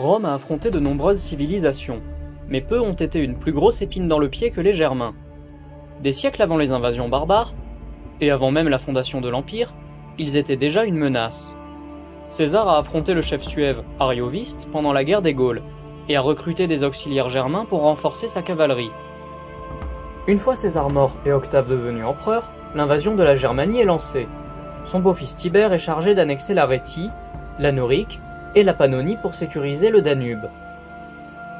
Rome a affronté de nombreuses civilisations, mais peu ont été une plus grosse épine dans le pied que les Germains. Des siècles avant les invasions barbares, et avant même la fondation de l'Empire, ils étaient déjà une menace. César a affronté le chef suève Arioviste pendant la guerre des Gaules, et a recruté des auxiliaires germains pour renforcer sa cavalerie. Une fois César mort et Octave devenu empereur, l'invasion de la Germanie est lancée. Son beau-fils Tibère est chargé d'annexer la Rhétie, la Norique et la Pannonie pour sécuriser le Danube.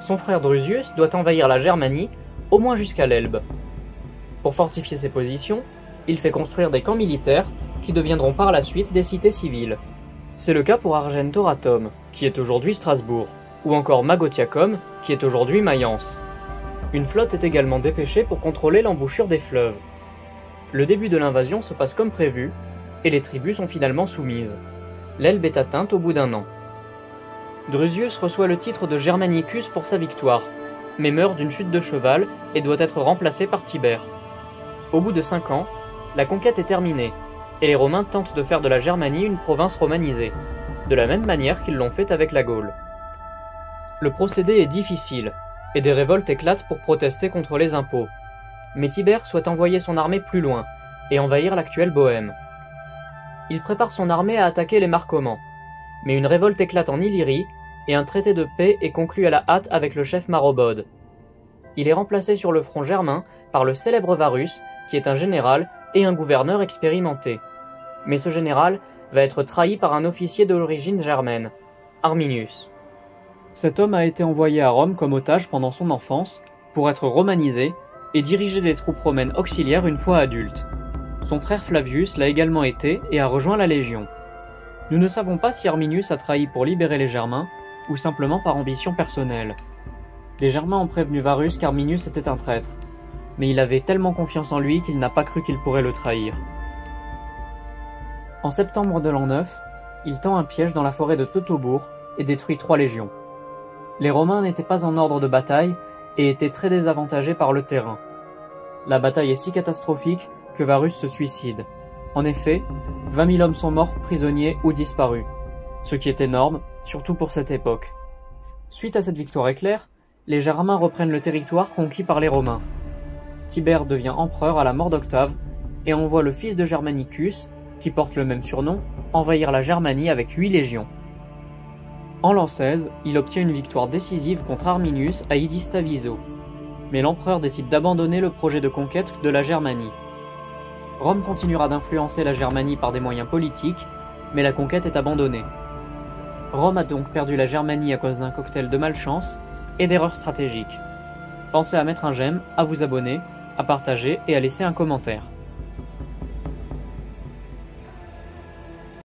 Son frère Drusius doit envahir la Germanie, au moins jusqu'à l'Elbe. Pour fortifier ses positions, il fait construire des camps militaires qui deviendront par la suite des cités civiles. C'est le cas pour Argentoratum, qui est aujourd'hui Strasbourg, ou encore Magotiacum, qui est aujourd'hui Mayence. Une flotte est également dépêchée pour contrôler l'embouchure des fleuves. Le début de l'invasion se passe comme prévu, et les tribus sont finalement soumises. L'Elbe est atteinte au bout d'un an. Drusius reçoit le titre de Germanicus pour sa victoire, mais meurt d'une chute de cheval et doit être remplacé par Tibère. Au bout de 5 ans, la conquête est terminée, et les Romains tentent de faire de la Germanie une province romanisée, de la même manière qu'ils l'ont fait avec la Gaule. Le procédé est difficile, et des révoltes éclatent pour protester contre les impôts. Mais Tibère souhaite envoyer son armée plus loin, et envahir l'actuelle Bohême. Il prépare son armée à attaquer les Marcomans, mais une révolte éclate en Illyrie, et un traité de paix est conclu à la hâte avec le chef Marobode. Il est remplacé sur le front germain par le célèbre Varus, qui est un général et un gouverneur expérimenté. Mais ce général va être trahi par un officier d'origine germaine, Arminius. Cet homme a été envoyé à Rome comme otage pendant son enfance, pour être romanisé, et diriger des troupes romaines auxiliaires une fois adulte. Son frère Flavius l'a également été et a rejoint la Légion. Nous ne savons pas si Arminius a trahi pour libérer les Germains, ou simplement par ambition personnelle. Les Germains ont prévenu Varus qu'Arminius était un traître, mais il avait tellement confiance en lui qu'il n'a pas cru qu'il pourrait le trahir. En septembre de l'an 9, il tend un piège dans la forêt de Teutobourg et détruit 3 légions. Les Romains n'étaient pas en ordre de bataille et étaient très désavantagés par le terrain. La bataille est si catastrophique que Varus se suicide. En effet, 20 000 hommes sont morts, prisonniers ou disparus, ce qui est énorme, surtout pour cette époque. Suite à cette victoire éclair, les Germains reprennent le territoire conquis par les Romains. Tibère devient empereur à la mort d'Octave et envoie le fils de Germanicus, qui porte le même surnom, envahir la Germanie avec 8 légions. En l'an 16, il obtient une victoire décisive contre Arminius à Idistaviso, mais l'empereur décide d'abandonner le projet de conquête de la Germanie. Rome continuera d'influencer la Germanie par des moyens politiques, mais la conquête est abandonnée. Rome a donc perdu la Germanie à cause d'un cocktail de malchance et d'erreurs stratégiques. Pensez à mettre un j'aime, à vous abonner, à partager et à laisser un commentaire.